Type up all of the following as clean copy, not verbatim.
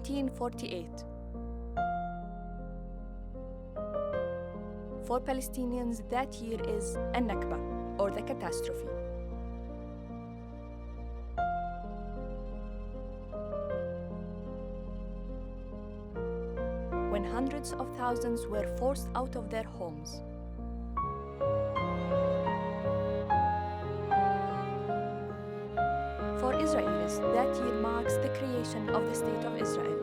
1948. For Palestinians, that year is Al-Nakba, or the catastrophe. When hundreds of thousands were forced out of their homes. For Israelis, that year marks the creation of the State of Israel.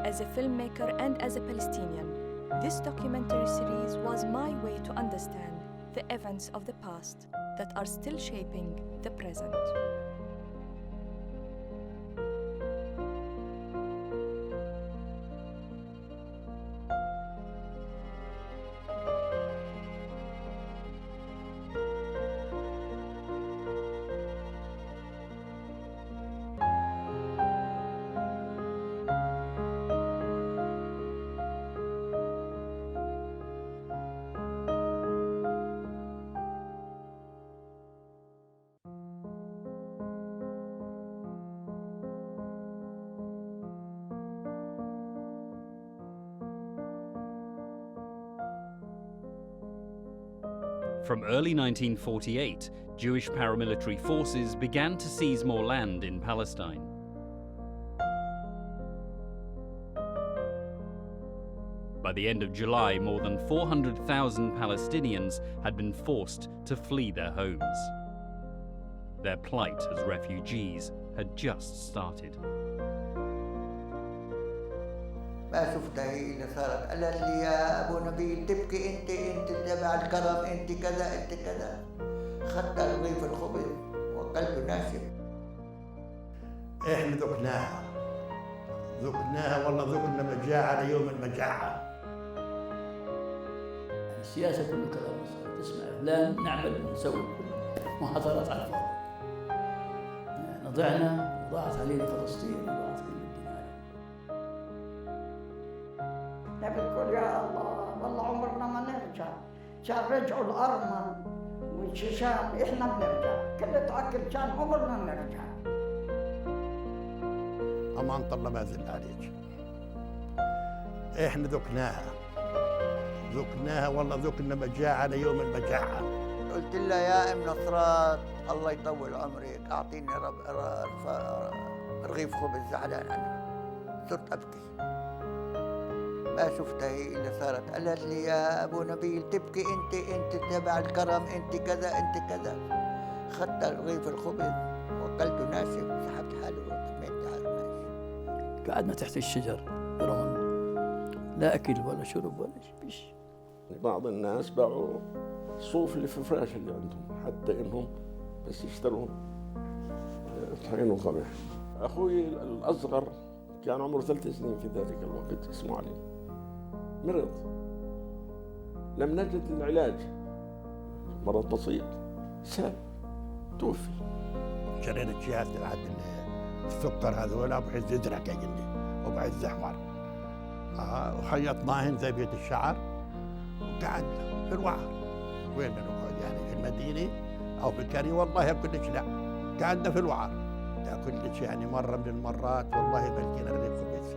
As a filmmaker and as a Palestinian, this documentary series was my way to understand the events of the past that are still shaping the present. From early 1948, Jewish paramilitary forces began to seize more land in Palestine. By the end of July, more than 400,000 Palestinians had been forced to flee their homes. Their plight as refugees had just started. ما شفتها هي اللي صارت، قالت لي يا ابو نبيل تبكي انت تبع الكرم، انت كذا انت كذا. خدت رغيف الخبز وقلبه ناشف. احنا ذقناها والله ذقنا مجاعة ليوم المجاعة. السياسة كله كلام صار، تسمع فلان نعمل نسوي محاضرات على الفاضي. ضعنا وضاعت علينا فلسطين وضاعت كل الدنيا. بتقول يا الله والله عمرنا ما نرجع، كان رجعوا الأرمن والشيشان إحنا بنرجع، كل تعكر كان عمرنا نرجع. أمان الله ما زل عليك. إحنا ذقناها والله ذقنا مجاعة ليوم المجاعة. قلت لها يا ام نصرات الله يطول عمرك، اعطيني رغيف خبز، زعلان انا. صرت ابكي. ما شفتها هي اللي صارت، قالت لي يا ابو نبيل تبكي انت تبع الكرم، انت كذا انت كذا. خدت رغيف الخبز وقلته ناشف، سحبت حالي ورميت على ماشي. قعدنا تحت الشجر رغم لا اكل ولا شرب ولا شيء. بعض الناس باعوا الصوف اللي في الفراش اللي عندهم حتى انهم بس يشتروا طحين وقمح. اخوي الاصغر كان عمره 3 سنين في ذلك الوقت، اسمه علي، مرض، لم نجد العلاج، مرض بسيط، ساب، توفي. شرينا الجهاز تبع السكر هذول ابو عز ازرق قال لي وابو عز احمر. وخيطناهن زي بيت الشعر وقعدنا في الوعر. وين نقعد يعني في المدينه او في الكريم؟ والله كلش لا، قعدنا في الوعر. كلش يعني مره من المرات والله بلكينا رغيف خبز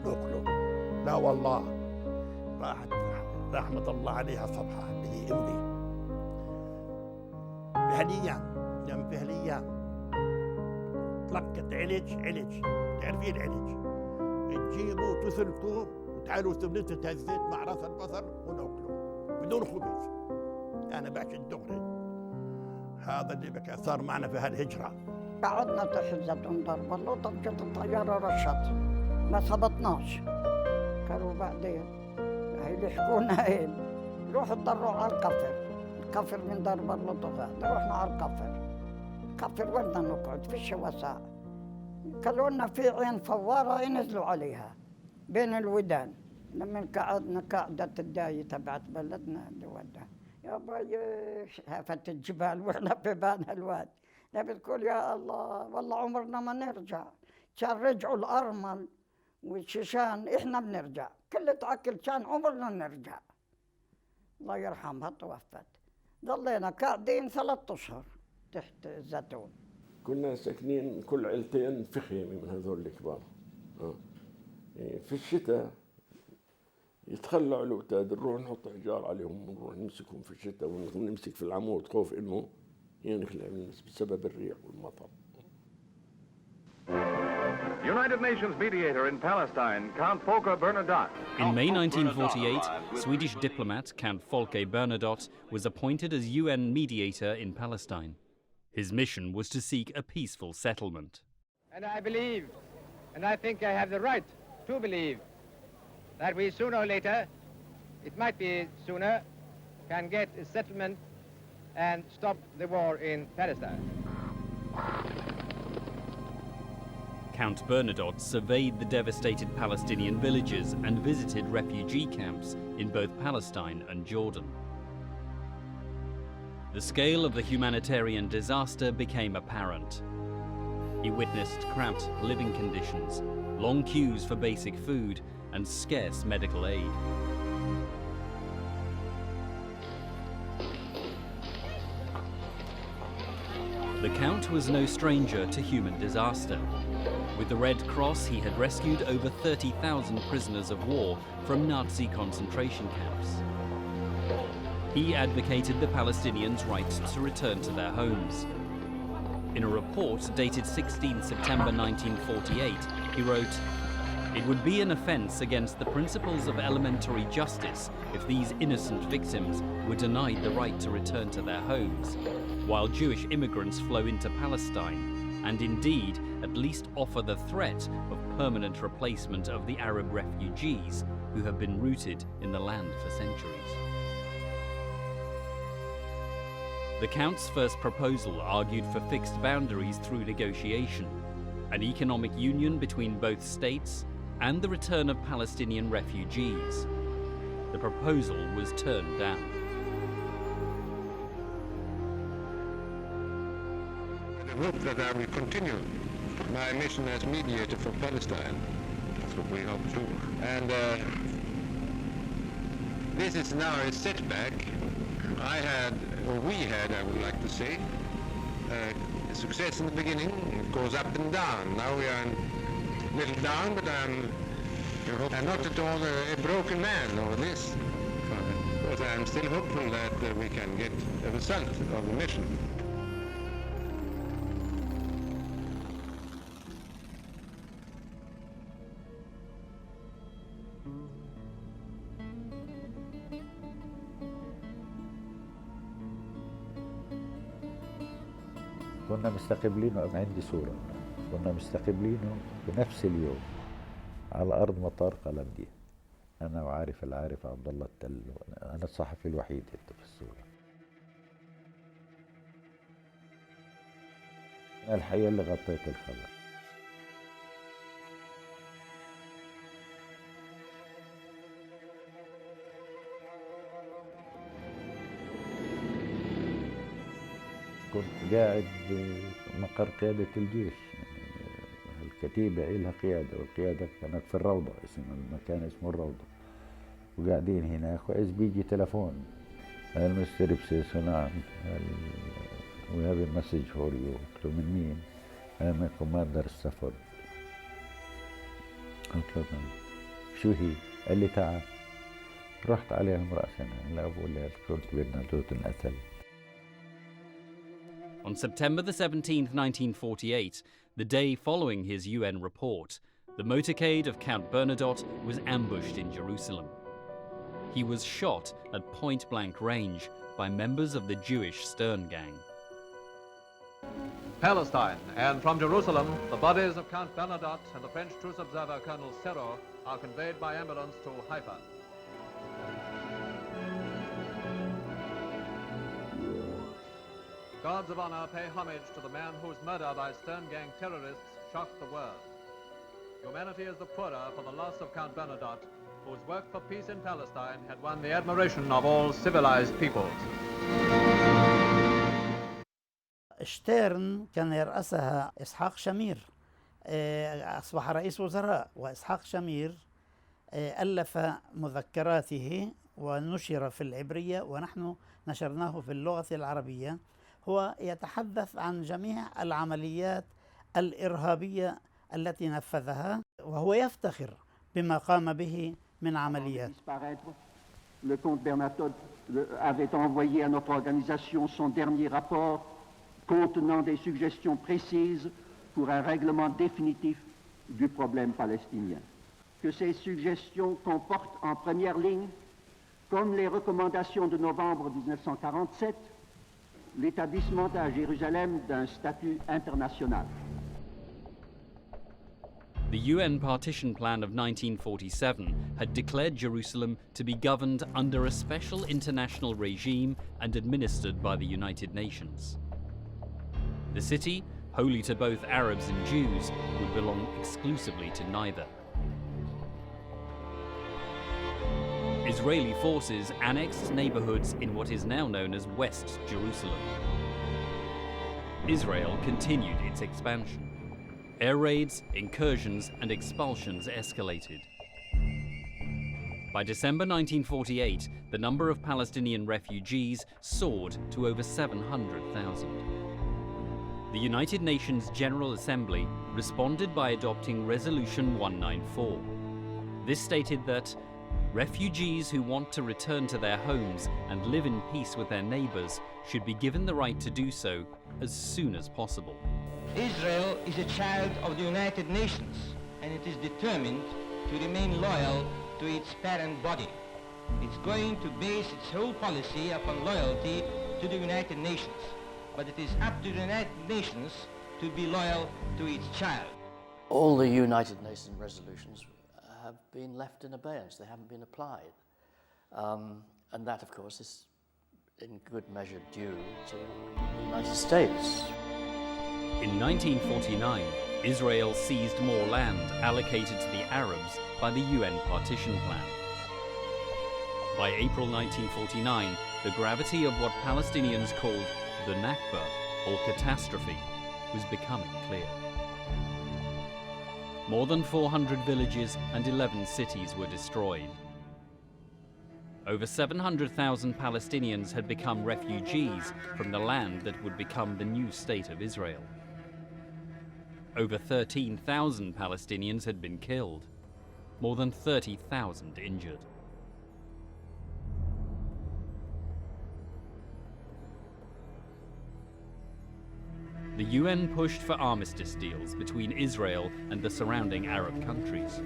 ناكله. لا والله راحت رحمه الله عليها صبحه اللي هي امي. في هالايام طلقت علج، تعرفين العلج؟ تجيبوا وتسلقوه وتعالوا سمنته الزيت مع راس البصل وناكله بدون خبز. انا بعشق دغري. هذا اللي بكى صار معنا في هالهجره. قعدنا تحت زيتون ضرب الله، ضجت الطياره رشت ما ثبتناش. قالوا بعدين هي اللي يحكونا هين روحوا تضروا على القفر من درب الله ضغط. رحنا على القفر بدنا نقعد في الشواسع. قالوا لنا في عين فواره ينزلوا عليها بين الودان. لما قعدنا قاعدة الداية تبعت بلدنا اللي ودها يا باي هافت الجبال واحنا في بالنا الواد. لا بتقول يا الله والله عمرنا ما نرجع، كان رجعوا الأرمن والشيشان إحنا بنرجع، كل تعكل كان عمرنا نرجع. الله يرحمها توفت. ضلينا قاعدين 3 أشهر تحت الزيتون. كنا ساكنين كل عيلتين في خيمة من هذول الكبار. يعني في الشتاء يتخلعوا الأوتاد، نروح نحط حجار عليهم ونروح نمسكهم في الشتاء ونمسك في العمود خوف إنه ينخلع بسبب الريح والمطر. United Nations mediator in Palestine, Count Volker Bernadotte. In May 1948, Swedish diplomat Count Folke Bernadotte was appointed as UN mediator in Palestine. His mission was to seek a peaceful settlement. And I believe, and I think I have the right to believe, that we sooner or later, it might be sooner, can get a settlement and stop the war in Palestine. Count Bernadotte surveyed the devastated Palestinian villages and visited refugee camps in both Palestine and Jordan. The scale of the humanitarian disaster became apparent. He witnessed cramped living conditions, long queues for basic food, and scarce medical aid. The Count was no stranger to human disaster. With the Red Cross, he had rescued over 30,000 prisoners of war from Nazi concentration camps. He advocated the Palestinians' rights to return to their homes. In a report dated 16 September 1948, he wrote, "It would be an offence against the principles of elementary justice if these innocent victims were denied the right to return to their homes, while Jewish immigrants flow into Palestine, and indeed at least offer the threat of permanent replacement of the Arab refugees who have been rooted in the land for centuries." The Count's first proposal argued for fixed boundaries through negotiation, an economic union between both states, and the return of Palestinian refugees. The proposal was turned down. I hope that I will continue my mission as mediator for Palestine. That's what we hope to. And this is now a setback. We had, I would like to say, success in the beginning. It goes up and down. Now we are a little down, but I'm not at all a broken man over this. But I'm still hopeful that we can get a result of the mission. كنا مستقبلينه، عندي صورة، كنا مستقبلينه بنفس اليوم على أرض مطار قلمدية، أنا وعارف العارف عبد الله التل، أنا الصحفي الوحيد في الصورة. أنا الحقيقة اللي غطيت الخبر. كنت قاعد بمقر قيادة الجيش، يعني الكتيبة إلها قيادة، والقيادة كانت في الروضة، المكان اسمه الروضة، وقاعدين هناك وإذ بيجي تلفون، Mr. Ipsis, نعم, we have a message for you. قلت له من مين؟ I'm a commander Stafford. قلت له شو هي؟ قال لي تعال. رحت عليهم رأسا، لا أقول لك قلت بأن انقتل. On September the 17th, 1948, the day following his UN report, the motorcade of Count Bernadotte was ambushed in Jerusalem. He was shot at point-blank range by members of the Jewish Stern Gang. Palestine, and from Jerusalem, the bodies of Count Bernadotte and the French truce observer Colonel Serrault are conveyed by ambulance to Haifa. Guards of honor pay homage to the man whose murder by Stern Gang terrorists shocked the world. Humanity is the poorer for the loss of Count Bernadotte, whose work for peace in Palestine had won the admiration of all civilized peoples. شتيرن كان يرأسها إسحاق شمير، أصبح رئيس وزراء، وإسحاق شمير ألف مذكراته ونشر في العبرية ونحن نشرناه في اللغة العربية، هو يتحدث عن جميع العمليات الإرهابية التي نفذها، وهو يفتخر بما قام به من عمليات. Le comte Bernadotte avait envoyé à notre organisation son dernier rapport contenant des suggestions précises pour un règlement définitif du problème palestinien. Que ces suggestions comportent en première ligne, comme les recommandations de novembre 1947, l'établissement à Jérusalem d'un statut international. The UN Partition Plan of 1947 had declared Jerusalem to be governed under a special international regime and administered by the United Nations. The city, holy to both Arabs and Jews, would belong exclusively to neither. Israeli forces annexed neighborhoods in what is now known as West Jerusalem. Israel continued its expansion. Air raids, incursions, and expulsions escalated. By December 1948, the number of Palestinian refugees soared to over 700,000. The United Nations General Assembly responded by adopting Resolution 194. This stated that refugees who want to return to their homes and live in peace with their neighbors should be given the right to do so as soon as possible. Israel is a child of the United Nations, and it is determined to remain loyal to its parent body. It's going to base its whole policy upon loyalty to the United Nations, but it is up to the United Nations to be loyal to its child. All the United Nations resolutions have been left in abeyance. They haven't been applied. And that, of course, is in good measure due to the United States. In 1949, Israel seized more land allocated to the Arabs by the UN Partition Plan. By April 1949, the gravity of what Palestinians called the Nakba, or catastrophe, was becoming clear. More than 400 villages and 11 cities were destroyed. Over 700,000 Palestinians had become refugees from the land that would become the new state of Israel. Over 13,000 Palestinians had been killed, more than 30,000 injured. The UN pushed for armistice deals between Israel and the surrounding Arab countries.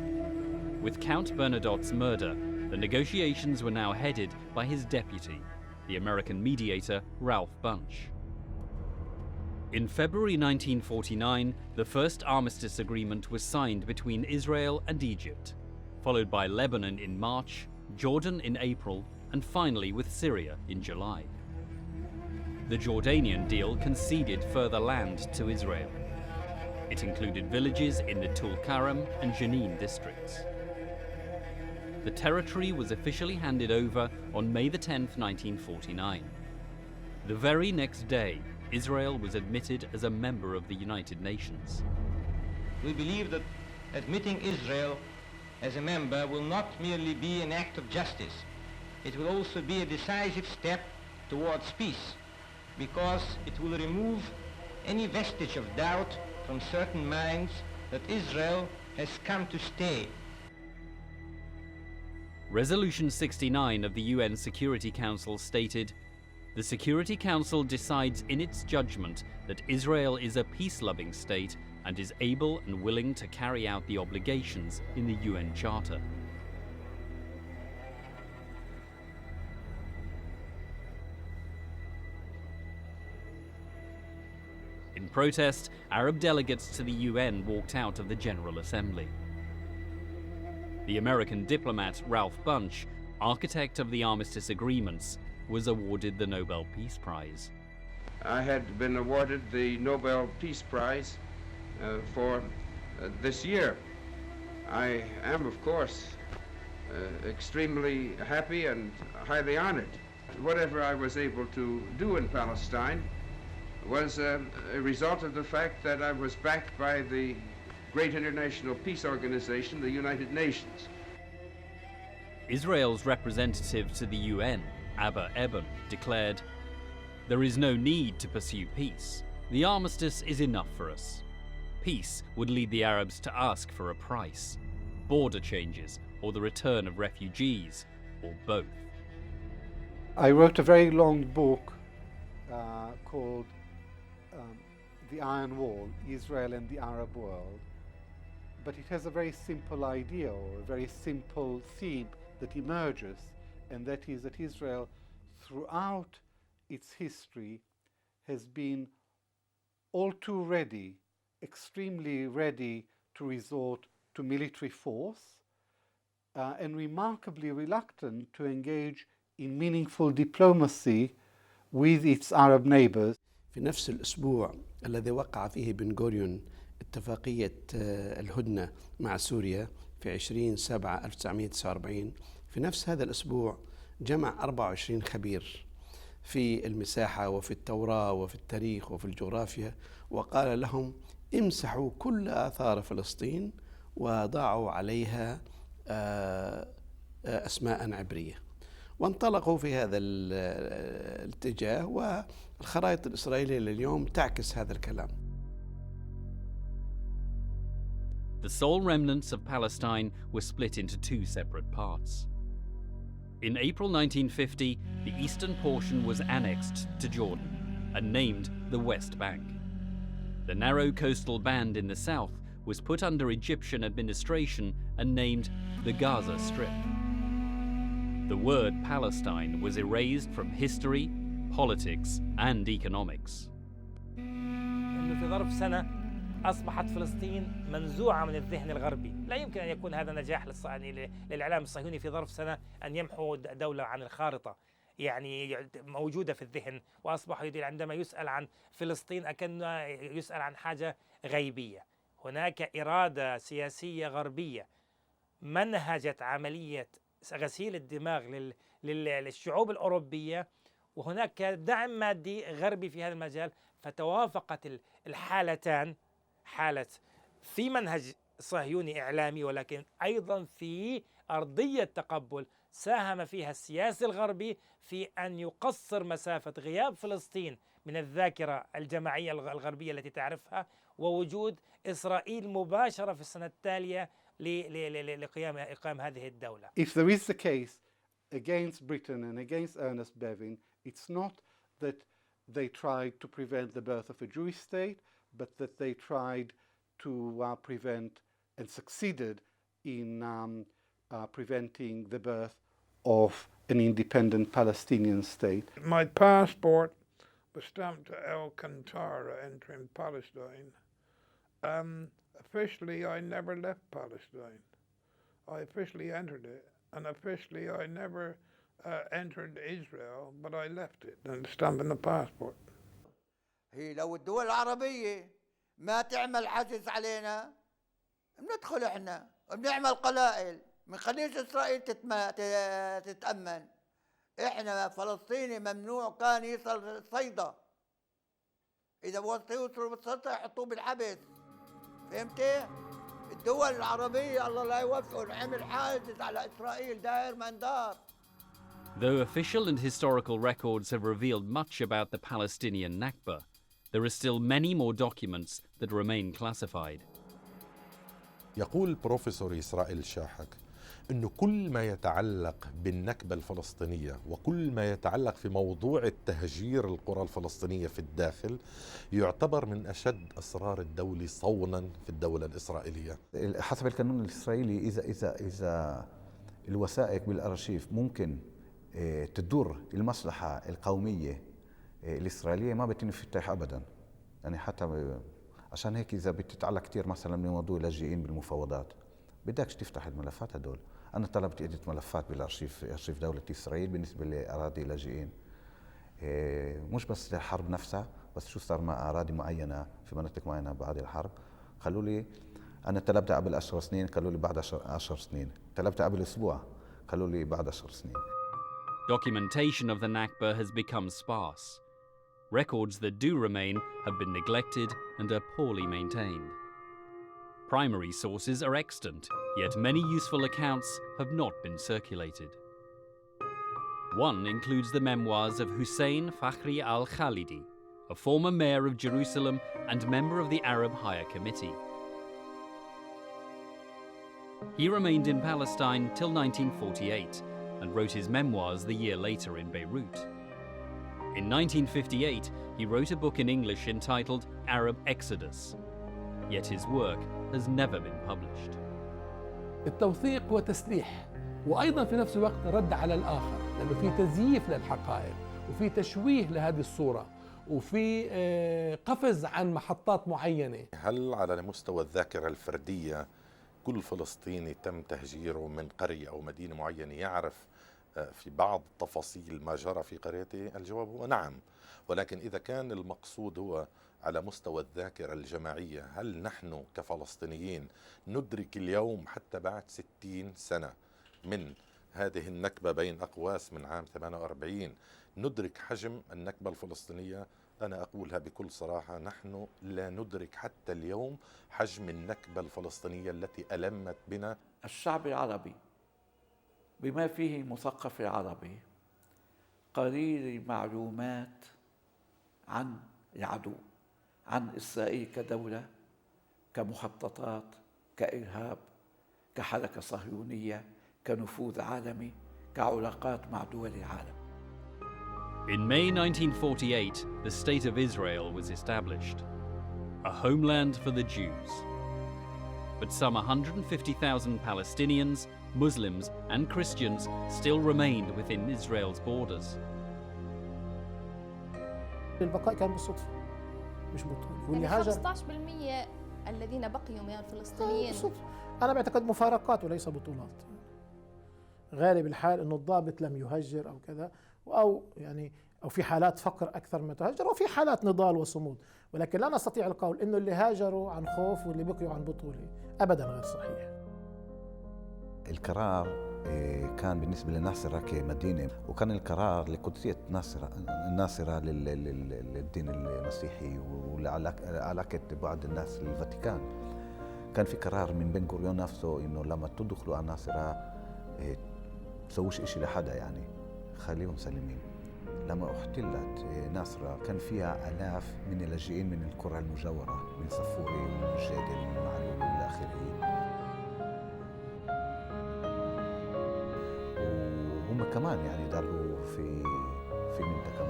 With Count Bernadotte's murder, the negotiations were now headed by his deputy, the American mediator Ralph Bunche. In February 1949, the first armistice agreement was signed between Israel and Egypt, followed by Lebanon in March, Jordan in April, and finally with Syria in July. The Jordanian deal conceded further land to Israel. It included villages in the Tulkarem and Jenin districts. The territory was officially handed over on May 10, 1949. The very next day, Israel was admitted as a member of the United Nations. We believe that admitting Israel as a member will not merely be an act of justice. It will also be a decisive step towards peace, because it will remove any vestige of doubt from certain minds that Israel has come to stay. Resolution 69 of the UN Security Council stated, "The Security Council decides in its judgment that Israel is a peace-loving state and is able and willing to carry out the obligations in the UN Charter." In protest, Arab delegates to the UN walked out of the General Assembly. The American diplomat Ralph Bunche, architect of the armistice agreements, was awarded the Nobel Peace Prize. I had been awarded the Nobel Peace Prize for this year. I am, of course, extremely happy and highly honored. Whatever I was able to do in Palestine was a result of the fact that I was backed by the great international peace organization, the United Nations. Israel's representative to the UN, Abba Eban, declared, "There is no need to pursue peace. The armistice is enough for us. Peace would lead the Arabs to ask for a price, border changes, or the return of refugees, or both." I wrote a very long book called The Iron Wall, Israel and the Arab World. But it has a very simple idea, or a very simple theme that emerges, and that is that Israel, throughout its history, has been all too ready, extremely ready to resort to military force, and remarkably reluctant to engage in meaningful diplomacy with its Arab neighbors. في نفس الأسبوع الذي وقع فيه بن غوريون اتفاقية الهدنة مع سوريا في 20/7/1949، في نفس هذا الأسبوع جمع 24 خبير في المساحة وفي التوراة وفي التاريخ وفي الجغرافيا، وقال لهم امسحوا كل آثار فلسطين وضعوا عليها أسماء عبرية، وانطلقوا في هذا الاتجاه، والخرائط الإسرائيلية لليوم تعكس هذا الكلام. The sole remnants of Palestine were split into two separate parts. In April 1950, the eastern portion was annexed to Jordan and named the West Bank. The narrow coastal band in the south was put under Egyptian administration and named the Gaza Strip. The word Palestine was erased from history, politics, and economics. إنه في ظرف سنة أصبحت فلسطين منزوعة من الذهن الغربي. لا يمكن أن يكون هذا نجاح للإعلام الصهيوني في ظرف سنة أن يمحو دولة عن الخارطة، يعني موجودة في الذهن، وأصبح عندما يسأل عن فلسطين أكنه يسأل عن حاجة غيبية. هناك إرادة سياسية غربية منهجت عملية غسيل الدماغ للشعوب الأوروبية، وهناك دعم مادي غربي في هذا المجال، فتوافقت الحالتان، حالة في منهج صهيوني إعلامي ولكن أيضا في أرضية تقبل ساهم فيها السياسي الغربي في أن يقصر مسافة غياب فلسطين من الذاكرة الجماعية الغربية التي تعرفها، ووجود إسرائيل مباشرة في السنة التالية لإقام هذه الدولة. If there is the case against Britain and against Ernest Bevin, it's not that they tried to prevent the birth of a Jewish state, but that they tried to prevent and succeeded in preventing the birth of an independent Palestinian state. My passport was stamped to Alcantara entering Palestine. Officially, I never left Palestine. I officially entered it, and officially I never entered Israel, but I left it and stamped in the passport. هي لو الدول العربية ما تعمل حجز علينا بندخل احنا وبنعمل قلائل، منخليش اسرائيل تتأمن. احنا فلسطيني ممنوع كان يصل صيدا، إذا يوصلوا بالسلطة يحطوه بالحبس. فهمتي؟ الدول العربية الله لا يوفقهم عمل حاجز على إسرائيل داير من دار. Though official and historical records have revealed much about the Palestinian Nakba, there are still many more documents that remain classified. يقول بروفيسور إسرائيل الشاحك أنه كل ما يتعلق بالنكبة الفلسطينية وكل ما يتعلق في موضوع التهجير القرى الفلسطينية في الداخل يعتبر من أشد أسرار الدولة صونا في الدولة الإسرائيلية. حسب القانون الإسرائيلي إذا الوثائق بالأرشيف ممكن تدور المصلحة القومية الإسرائيلية ما بيتم افتتاح أبدا. يعني حتى عشان هيك إذا بتتعلق كتير مثلا من موضوع اللاجئين بالمفاوضات بدكش تفتح الملفات هدول. أنا طلبت عدة ملفات بالأرشيف أرشيف دولة إسرائيل بالنسبة لأراضي اللاجئين، مش بس الحرب نفسها، بس شو صار مع أراضي معينة في مناطق معينة بعد الحرب. قالوا لي أنا طلبتها قبل 10 سنين، قالوا لي بعد 10 سنين. طلبتها قبل أسبوع، قالوا لي بعد 10 سنين. Documentation of the Nakba has become sparse. Records that do remain have been neglected and are poorly maintained. Primary sources are extant, yet many useful accounts have not been circulated. One includes the memoirs of Hussein Fakhri al-Khalidi, a former mayor of Jerusalem and member of the Arab Higher Committee. He remained in Palestine till 1948 and wrote his memoirs the year later in Beirut. In 1958, he wrote a book in English entitled Arab Exodus, yet his work has never been published. التوثيق هو تسليح، وأيضا في نفس الوقت رد على الآخر، لأنه في تزييف للحقائق وفي تشويه لهذه الصورة وفي قفز عن محطات معينة. هل على مستوى الذاكرة الفردية كل فلسطيني تم تهجيره من قرية أو مدينة معينة يعرف في بعض تفاصيل ما جرى في قريته؟ الجواب هو نعم، ولكن إذا كان المقصود هو على مستوى الذاكرة الجماعية، هل نحن كفلسطينيين ندرك اليوم حتى بعد 60 سنة من هذه النكبة بين أقواس من عام 48 ندرك حجم النكبة الفلسطينية؟ أنا أقولها بكل صراحة، نحن لا ندرك حتى اليوم حجم النكبة الفلسطينية التي ألمت بنا. الشعب العربي بما فيه مثقف العربي قليل المعلومات عن العدو، عن إسرائيل كدولة، كمخططات، كإرهاب، كحركة صهيونية، كنفوذ عالمي، كعلاقات مع دول العالم. In May 1948, the State of Israel was established, a homeland for the Jews. But some 150,000 Palestinians, Muslims and Christians still remained within Israel's borders. البقاء كان بالصدفة مش بطولة، واللي يعني هاجر 15% الذين بقيوا من الفلسطينيين أنا بعتقد مفارقات وليس بطولات. غالب الحال إنه الضابط لم يهجر أو كذا، أو في حالات فقر أكثر ما تهجر، وفي حالات نضال وصمود، ولكن لا نستطيع القول إنه اللي هاجروا عن خوف واللي بقيوا عن بطولة، أبدا غير صحيح. القرار كان بالنسبة لناصرة كمدينة، وكان القرار لقدسية ناصرة للدين المسيحي وعلاقة بعض الناس للفاتيكان. كان في قرار من بن غوريون نفسه إنه لما تدخلوا على ناصرة تسووش إشي لحدا، خليهم سالمين. لما احتلت ناصرة كان فيها آلاف من اللاجئين من القرى المجاورة، من صفوري ومن الجادل ومن معلول إلى آخره، وهم كمان ضلوا في منطقة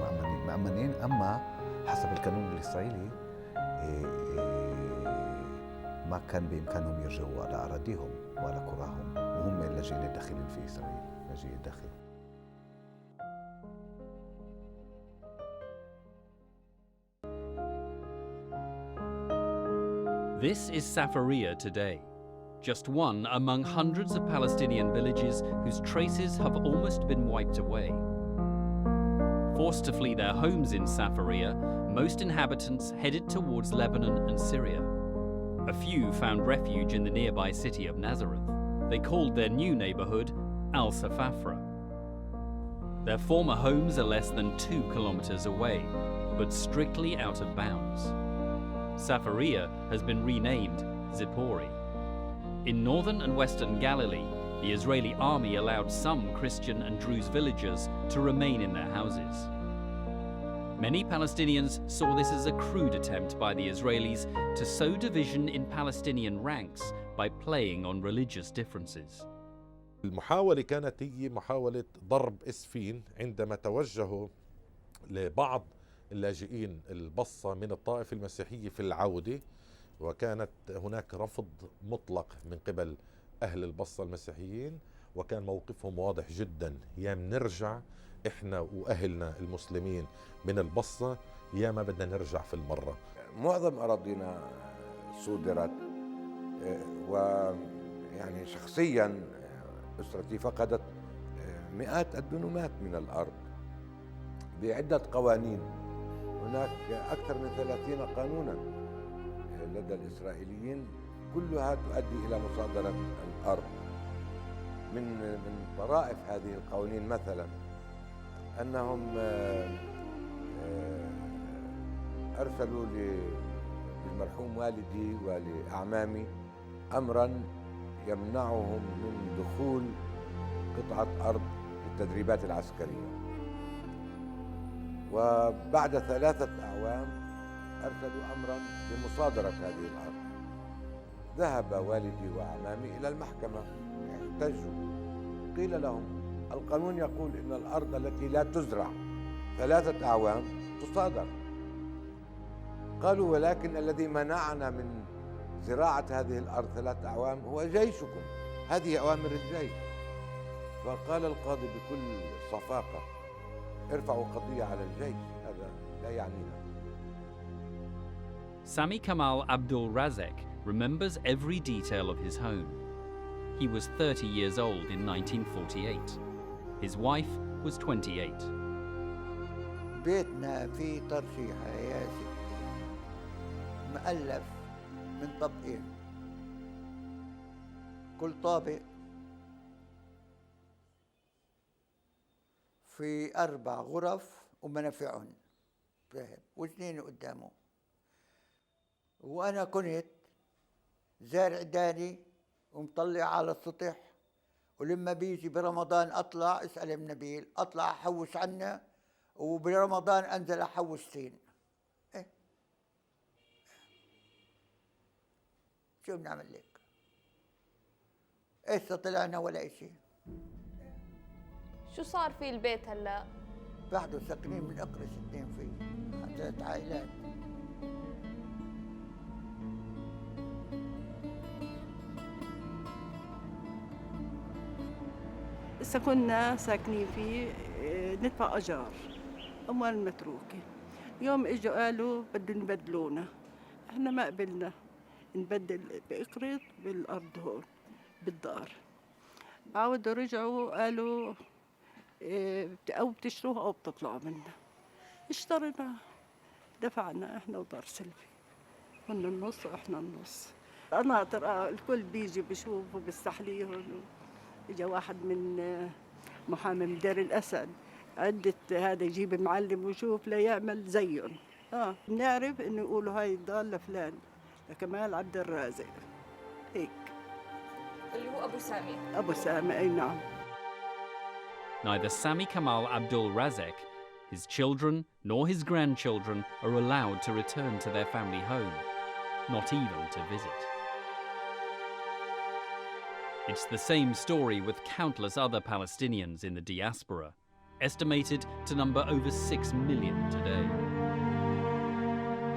مأمنين. أما حسب القانون الإسرائيلي ما كان بإمكانهم يرجعوا على أراضيهم وعلى قراهم، وهم اللاجئين الداخلين في إسرائيل، لاجئي الداخل. This is Safaria today, just one among hundreds of Palestinian villages whose traces have almost been wiped away. Forced to flee their homes in Safaria, most inhabitants headed towards Lebanon and Syria. A few found refuge in the nearby city of Nazareth. They called their new neighborhood Al-Safafra. Their former homes are less than 2 kilometers away, but strictly out of bounds. Safaria has been renamed Zippori. In northern and western Galilee, the Israeli army allowed some Christian and Druze villagers to remain in their houses. Many Palestinians saw this as a crude attempt by the Israelis to sow division in Palestinian ranks by playing on religious differences. المحاولة كانت هي محاولة ضرب إسفين عندما توجهوا لبعض اللاجئين البصة من الطائفة المسيحية في العودة، وكانت هناك رفض مطلق من قبل أهل البصة المسيحيين، وكان موقفهم واضح جدا: يا منرجع إحنا وأهلنا المسلمين من البصة، يا ما بدنا نرجع في المرة. معظم أراضينا صودرت، ويعني شخصيا أسرتي فقدت مئات الدنومات من الأرض بعدة قوانين. هناك أكثر من 30 قانونا لدى الإسرائيليين كلها تؤدي إلى مصادرة الأرض. من طرائف هذه القوانين مثلا أنهم أرسلوا للمرحوم والدي ولأعمامي أمرا يمنعهم من دخول قطعة أرض للتدريبات العسكرية. وبعد 3 أعوام أرسلوا أمرا بمصادرة هذه الأرض. ذهب والدي وأعمامي إلى المحكمة يحتجوا. قيل لهم القانون يقول إن الأرض التي لا تزرع 3 أعوام تصادر. قالوا ولكن الذي منعنا من زراعة هذه الأرض 3 أعوام هو جيشكم، هذه أوامر الجيش. فقال القاضي بكل صفاقة ارفعوا قضية على الجيش، هذا لا يعنينا. Sami Kamal Abdul Razek remembers every detail of his home. He was 30 years old in 1948. His wife was 28. بيتنا فيه ترشيحة يا ستي مؤلف من طابقين، كل طابق في 4 غرف ومنافعهم ذهب و2 قدامه. وأنا كنت زارع داني ومطلع على السطح، ولما بيجي برمضان أطلع اسأل ابن نبيل أطلع أحوش عنه، وبرمضان أنزل أحوش سين. إيه؟ شو بنعمل لك؟ إيش طلعنا ولا إشي. شو صار في البيت هلا؟ بعده ساكنين من أقرص 2 فيه 3 عائلات. هسه كنا ساكنين فيه ندفع أجار أموال متروكة. يوم إجوا قالوا بدهم يبدلونا، إحنا ما قبلنا نبدل بقرض بالأرض هون بالدار. عاودوا رجعوا قالوا أو بتشتروها أو بتطلعوا منا. اشترينا دفعنا إحنا ودار سلفي، كنا النص وإحنا النص. قناطر الكل بيجي بشوف وبيستحليهم. إجا واحد من محامي من دير الأسد عدة هذا يجيب معلم ويشوف ليعمل زيهم. بنعرف إنه يقولوا هاي الدار لفلان لكمال عبد الرازق هيك. اللي هو أبو سامي. أبو سامي أي نعم. Neither Sami Kamal Abdul Razek, his children, nor his grandchildren are allowed to return to their family home, not even to visit. It's the same story with countless other Palestinians in the diaspora, estimated to number over 6 million today.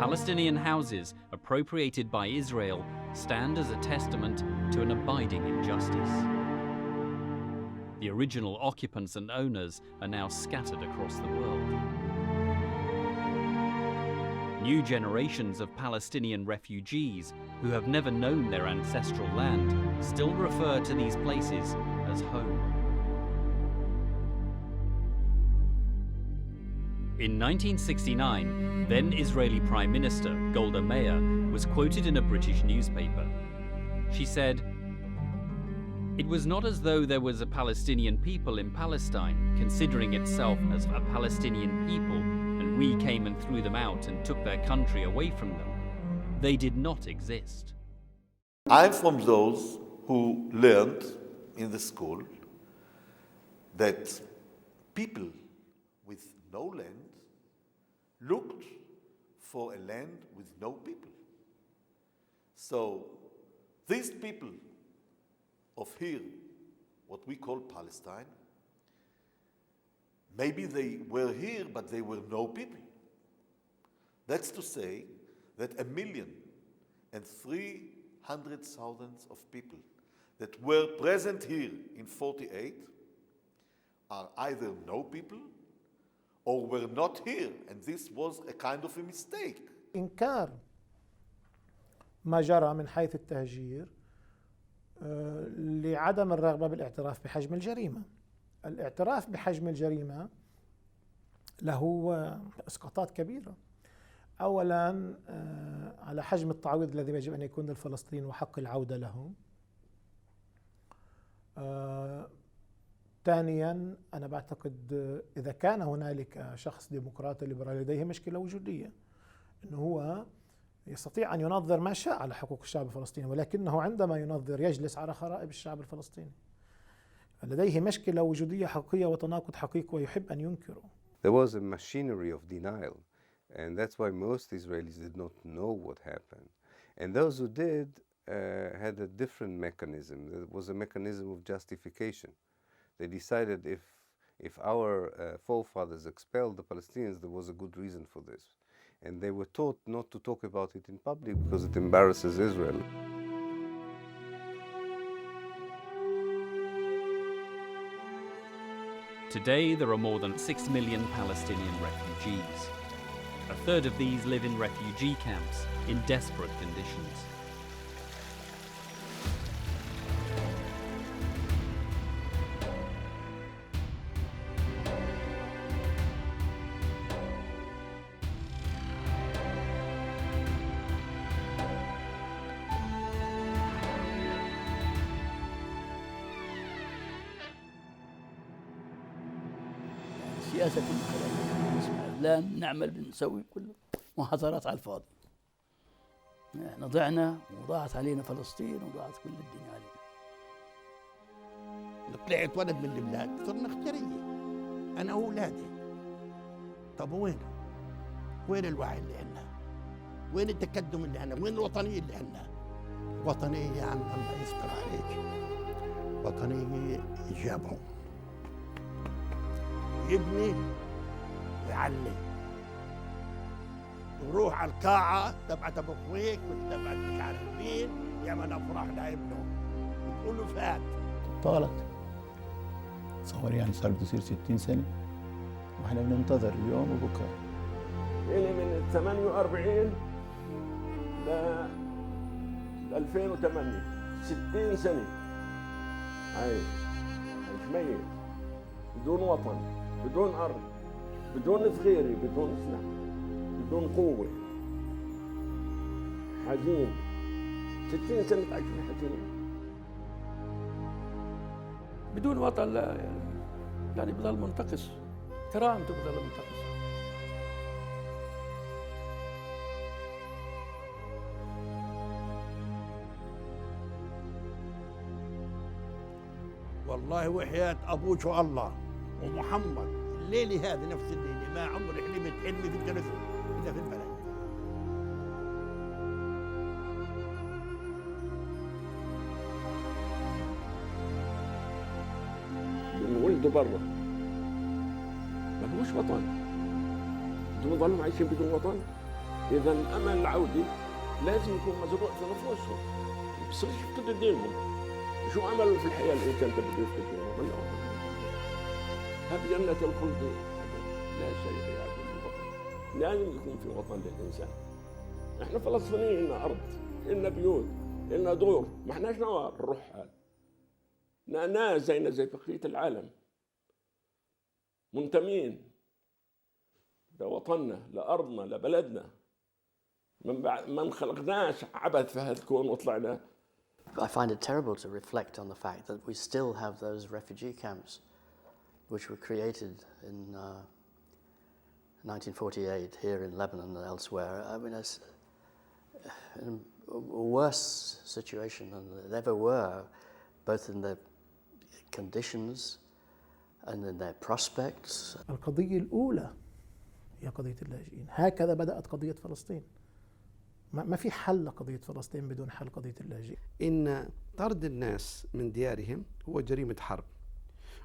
Palestinian houses appropriated by Israel stand as a testament to an abiding injustice. The original occupants and owners are now scattered across the world. New generations of Palestinian refugees who have never known their ancestral land still refer to these places as home. In 1969, then Israeli Prime Minister Golda Meir was quoted in a British newspaper. She said, "It was not as though there was a Palestinian people in Palestine considering itself as a Palestinian people and we came and threw them out and took their country away from them. They did not exist." I'm from those who learned in the school that people with no land looked for a land with no people. So these people of here, what we call Palestine, maybe they were here, but they were no people. That's to say that 1,300,000 of people that were present here in 48 are either no people or were not here, and this was a kind of a mistake. إنكار ما جرى من حيث التهجير لعدم الرغبة بالاعتراف بحجم الجريمة. الاعتراف بحجم الجريمة له إسقاطات كبيرة. أولاً على حجم التعويض الذي يجب أن يكون للفلسطينيين وحق العودة لهم. ثانياً أنا بعتقد إذا كان هنالك شخص ديمقراطي ليبرالي لديه مشكلة وجودية، إنه هو يستطيع أن ينظر ما شاء على حقوق الشعب الفلسطيني، ولكنه عندما ينظر يجلس على خرائب الشعب الفلسطيني. لديه مشكلة وجودية حقيقية وتناقض حقيقي ويحب أن ينكره. There was a machinery of denial, and that's why most Israelis did not know what happened. And those who did had a different mechanism. There was a mechanism of justification. They decided if our forefathers expelled the Palestinians, there was a good reason for this. And they were taught not to talk about it in public because it embarrasses Israel. Today, there are more than 6 million Palestinian refugees. A third of these live in refugee camps in desperate conditions. سياسة كلها لا نعمل بنسوي كل محاضرات على الفاضي. احنا ضعنا وضاعت علينا فلسطين وضاعت كل الدنيا علينا. طلعت ولد من البلاد صرنا اختيارية أنا وأولادي. طب وين الوعي اللي عندنا؟ وين التقدم اللي عندنا؟ وين الوطنية اللي عندنا؟ وطنية يا عم الله يستر عليك. وطنية يجابهم. يبني ويعلي ويروح على القاعة تبعت أبو خويك وتبعت مش عارف مين يعمل أفراح لابنه يقول له فات. طالت تصور يعني صار بده يصير 60 سنة واحنا بننتظر اليوم وبكره. يعني من 48 ل 2008 60 سنة عايش ميت بدون وطن، بدون أرض، بدون ذخيرة، بدون سلاح، بدون قوة، حزين 60 سنة عايش حزين بدون وطن. لا يعني بضل منتقص، كرامته بضل منتقص. والله وحياة أبوك والله ومحمد الليلة هذه نفس الليلة ما عمري حلمت حلمي في التلفزيون إلا في البلد. ولدوا برا ما لهوش وطن، بدهم يضلوا عايشين بدون وطن. إذا الأمل العودي لازم يكون مزروع في نفوسهم، ما بصيرش يفقدوا دينهم. شو عملوا في الحياة اللي كانت بده يفقد دينهم؟ هذه جنة الخلد لا شيء يعدل الوطن. لازم يكون في وطن للإنسان. احنا فلسطينيين، لنا أرض، لنا بيوت، لنا دور، ما احناش نوار الرحال. ناس زينا زي بقية العالم، منتمين لوطننا، لأرضنا، لبلدنا. ما انخلقناش عبث في هذا الكون وطلعنا. I find it terrible to reflect on the fact that we still have those refugee camps which were created in 1948 here in Lebanon and elsewhere. I mean, it's a worse situation than there ever were, both in their conditions and in their prospects. القضية الأولى هي قضية اللاجئين. هكذا بدأت قضية فلسطين. ما في حل لقضية فلسطين بدون حل قضية اللاجئين. إن طرد الناس من ديارهم هو جريمة حرب،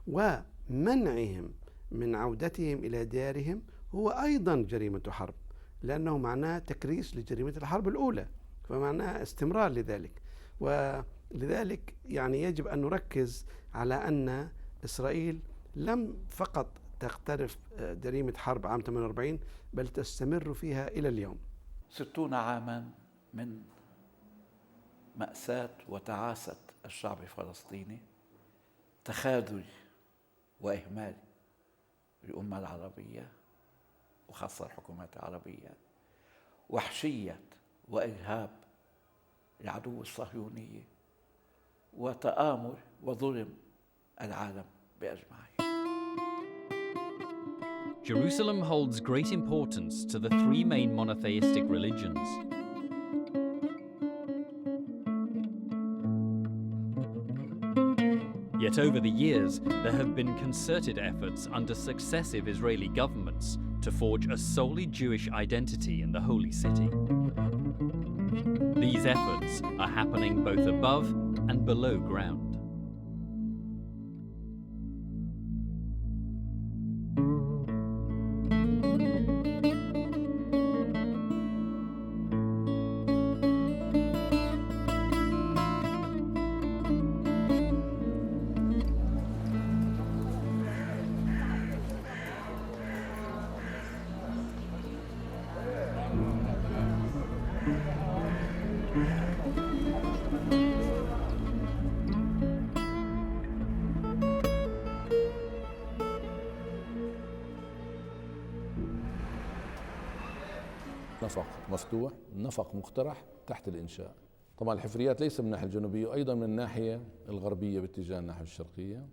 ومنعهم من عودتهم إلى ديارهم هو أيضا جريمة حرب، لأنه معناه تكريس لجريمة الحرب الأولى، فمعناه استمرار لذلك. ولذلك يعني يجب أن نركز على أن إسرائيل لم فقط تقترف جريمة حرب عام 48 بل تستمر فيها إلى اليوم. 60 عاما من مأساة وتعاسة الشعب الفلسطيني، تخاذل وإهمال الأمة العربية وخاصة الحكومات العربية، وحشية وإرهاب العدو الصهيوني، وتآمر وظلم العالم بأجمعه. Jerusalem holds great importance to the three main monotheistic religions. Yet over the years, there have been concerted efforts under successive Israeli governments to forge a solely Jewish identity in the Holy City. These efforts are happening both above and below ground. نفق مفتوح، نفق مقترح تحت الإنشاء. طبعا الحفريات ليس من الناحية الجنوبية وأيضا من الناحية الغربية باتجاه الناحية الشرقية.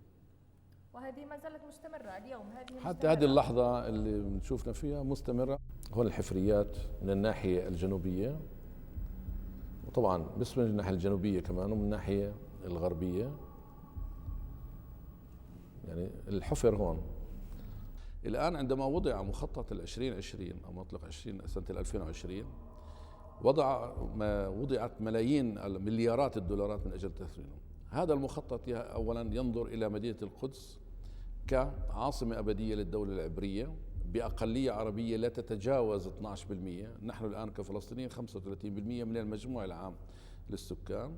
وهذه ما زالت مستمرة اليوم، حتى هذه اللحظة اللي بنشوفنا فيها مستمرة. هون الحفريات من الناحية الجنوبية، وطبعا بس من الناحية الجنوبية كمان ومن الناحية الغربية. يعني الحفر هون. الآن عندما وضع مخطط 2020 أو مطلق 20 سنة 2020 وضعت ملايين مليارات الدولارات من أجل تثمينه. هذا المخطط أولا ينظر إلى مدينة القدس كعاصمة أبدية للدولة العبرية بأقلية عربية لا تتجاوز 12%. نحن الآن كفلسطينيين 35% من المجموع العام للسكان.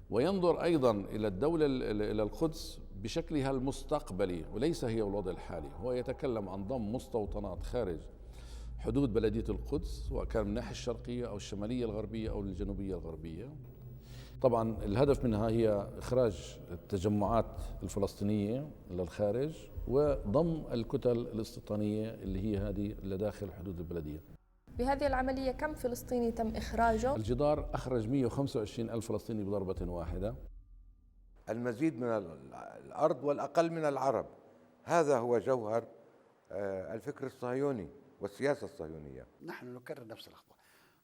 وينظر أيضا إلى الدولة إلى القدس بشكلها المستقبلي وليس هي الوضع الحالي. هو يتكلم عن ضم مستوطنات خارج حدود بلدية القدس، سواء كان من الناحية الشرقية أو الشمالية الغربية أو الجنوبية الغربية. طبعا الهدف منها هي إخراج التجمعات الفلسطينية للخارج وضم الكتل الاستيطانية اللي هي هذه اللي داخل حدود البلدية. بهذه العملية كم فلسطيني تم إخراجه؟ الجدار أخرج 125 ألف فلسطيني بضربة واحدة. المزيد من الأرض والأقل من العرب، هذا هو جوهر الفكر الصهيوني والسياسة الصهيونية. نحن نكرر نفس الأخطاء.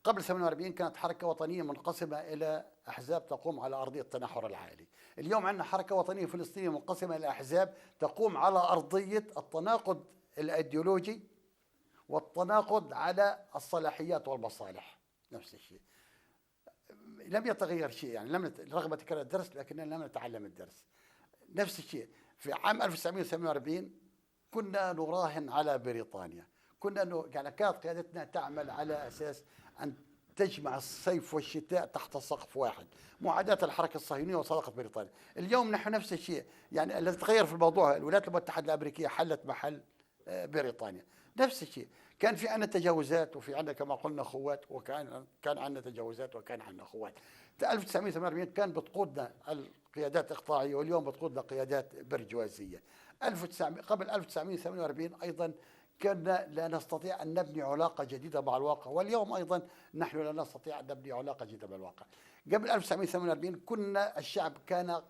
قبل 48 كانت حركة وطنية منقسمة إلى أحزاب تقوم على أرضية التنحر العائلي. اليوم عندنا حركة وطنية فلسطينية منقسمة إلى أحزاب تقوم على أرضية التناقض الأيديولوجي والتناقض على الصلاحيات والمصالح. نفس الشيء. لم يتغير شيء، يعني رغم تكرار الدرس لكننا لم نتعلم الدرس. نفس الشيء في عام 1948 كنا نراهن على بريطانيا، يعني كانت قيادتنا تعمل على أساس أن تجمع الصيف والشتاء تحت سقف واحد، معاداة الحركة الصهيونية وصداقة بريطانيا. اليوم نحن نفس الشيء، يعني الذي تغير في الموضوع الولايات المتحدة الأمريكية حلت محل بريطانيا. نفس الشيء، كان في عندنا تجاوزات وفي عندنا كما قلنا خوات، وكان عندنا تجاوزات وكان عندنا خوات. 1948 كان بتقودنا القيادات إقطاعية واليوم بتقودنا قيادات برجوازية. قبل 1948 أيضا كنا لا نستطيع أن نبني علاقة جديدة مع الواقع، واليوم أيضا نحن لا نستطيع أن نبني علاقة جديدة مع الواقع. قبل 1948 كنا الشعب كان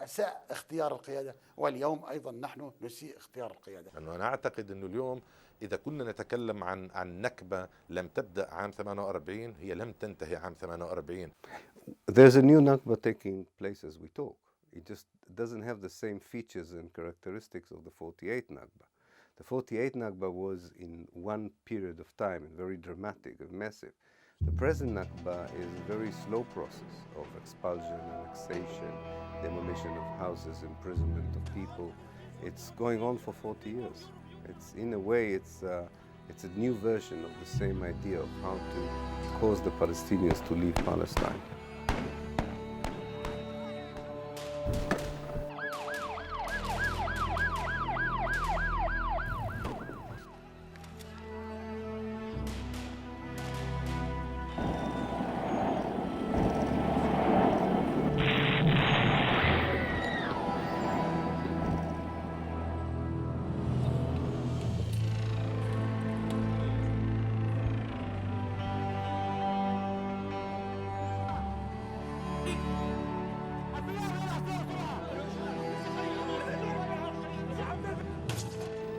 أساء اختيار القيادة، واليوم أيضا نحن نسيء اختيار القيادة. أنا أعتقد أنه اليوم إذا كنا نتكلم عن نكبة لم تبدأ عام 48 هي لم تنتهي عام 48. There's a new Nakba taking place as we talk. It just doesn't have the same features and characteristics of the 48 Nakba. The 48 Nakba was in one period of time, very dramatic and massive. The present Nakba is a very slow process of expulsion, annexation, demolition of houses, imprisonment of people. It's going on for 40 years. It's in a way, it's a new version of the same idea of how to cause the Palestinians to leave Palestine.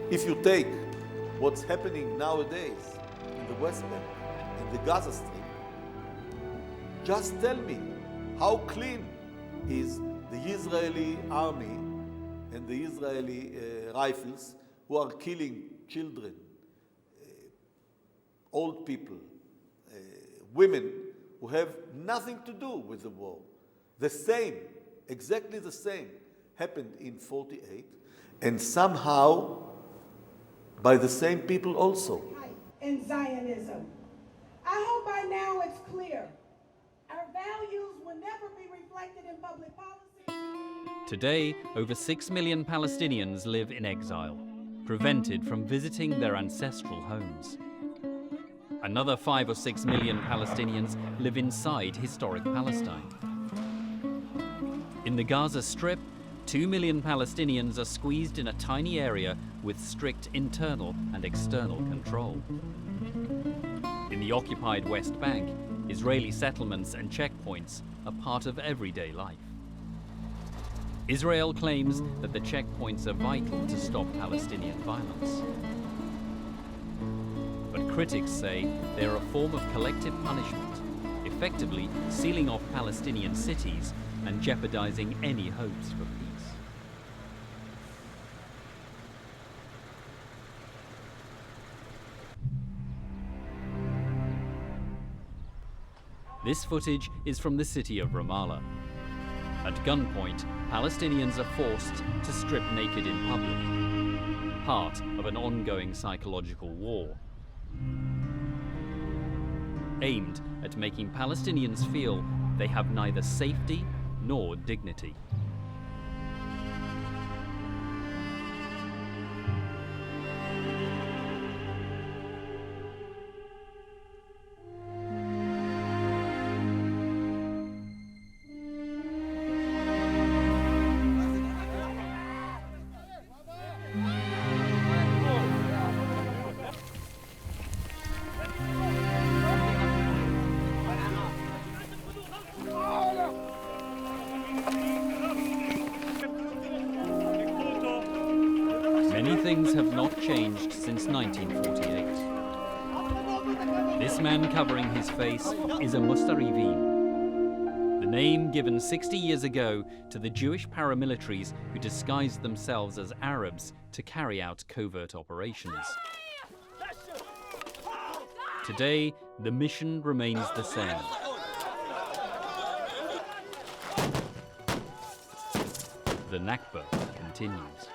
If you take what's happening nowadays in the West Bank, in the Gaza Strip, just tell me how clean is the Israeli army and the Israeli rifles who are killing children, old people, women who have nothing to do with the war. The same, exactly the same, happened in 48, and somehow by the same people also. In Zionism. I hope by now it's clear. Our values will never be reflected in public policy. Today, over 6 million Palestinians live in exile, prevented from visiting their ancestral homes. Another 5 or 6 million Palestinians live inside historic Palestine. In the Gaza Strip, 2 million Palestinians are squeezed in a tiny area with strict internal and external control. In the occupied West Bank, Israeli settlements and checkpoints are part of everyday life. Israel claims that the checkpoints are vital to stop Palestinian violence. But critics say they are a form of collective punishment, effectively sealing off Palestinian cities and jeopardizing any hopes for peace. This footage is from the city of Ramallah. At gunpoint, Palestinians are forced to strip naked in public, part of an ongoing psychological war, aimed at making Palestinians feel they have neither safety nor dignity. Many things have not changed since 1948. This man covering his face is a Mustarivin, the name given 60 years ago to the Jewish paramilitaries who disguised themselves as Arabs to carry out covert operations. Today, the mission remains the same. The Nakba continues.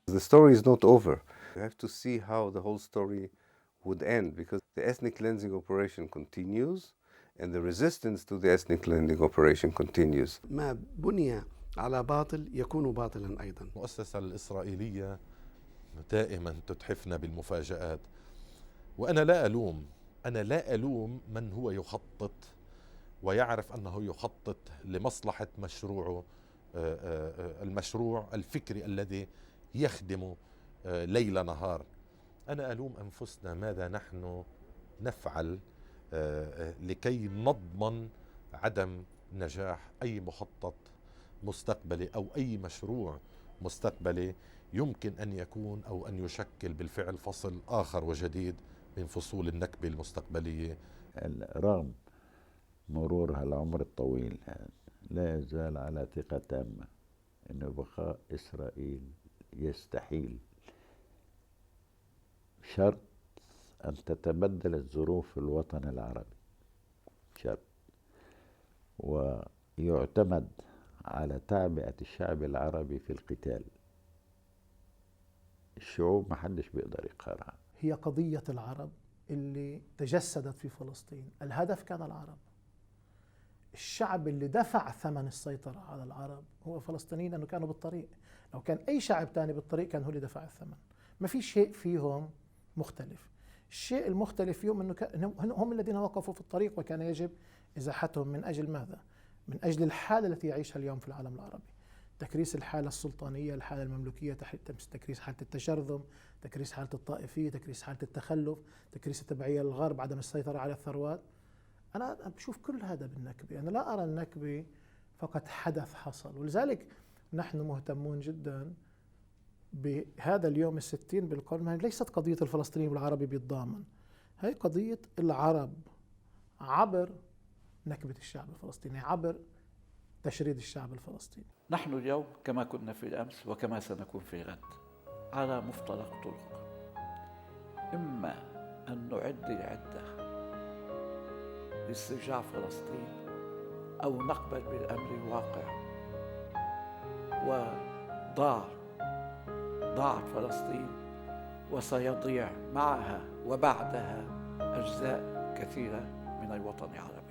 The story is not over. You have to see how the whole story would end, because the ethnic cleansing operation continues and the resistance to the ethnic cleansing operation continues. ما بني على باطل يكون باطلا أيضا. المؤسسة الإسرائيلية دائما تتحفنا بالمفاجآت، وأنا لا ألوم من هو يخطط ويعرف أنه يخطط لمصلحة مشروعه، المشروع الفكري الذي يخدم ليل نهار. أنا ألوم أنفسنا ماذا نحن نفعل لكي نضمن عدم نجاح أي مخطط مستقبلي أو أي مشروع مستقبلي يمكن أن يكون أو أن يشكل بالفعل فصل آخر وجديد من فصول النكبة المستقبلية. رغم مرور هالعمر الطويل لا يزال على ثقة تامة أن بقاء إسرائيل يستحيل، شرط أن تتبدل الظروف في الوطن العربي، شرط، ويعتمد على تعبئة الشعب العربي في القتال. الشعوب ما حدش بيقدر يقهرها. هي قضية العرب اللي تجسدت في فلسطين، الهدف كان العرب. الشعب اللي دفع ثمن السيطرة على العرب هو فلسطينيين، لأنه كانوا بالطريق. لو كان أي شعب تاني بالطريق كان هو اللي دفع الثمن. ما في شيء فيهم مختلف. الشيء المختلف فيهم أنه هم الذين وقفوا في الطريق، وكان يجب إزاحتهم. من أجل ماذا؟ من أجل الحالة التي يعيشها اليوم في العالم العربي، تكريس الحالة السلطانية، الحالة المملوكية، تكريس حالة التشرذم، تكريس حالة الطائفية، تكريس حالة التخلف، تكريس التبعية للغرب، عدم السيطرة على الثروات. أنا بشوف كل هذا بالنكبة. أنا لا أرى النكبة فقط حدث حصل، ولذلك نحن مهتمون جدا بهذا اليوم 60 بالقرن. ليست قضية الفلسطيني والعربي بيتضامن، هي قضية العرب عبر نكبة الشعب الفلسطيني، عبر تشريد الشعب الفلسطيني. نحن اليوم كما كنا في الأمس وكما سنكون في الغد على مفترق طرق. إما أن نعد العدة لاسترجاع فلسطين، أو نقبل بالأمر الواقع ضاعت فلسطين، وسيضيع معها وبعدها أجزاء كثيرة من الوطن العربي.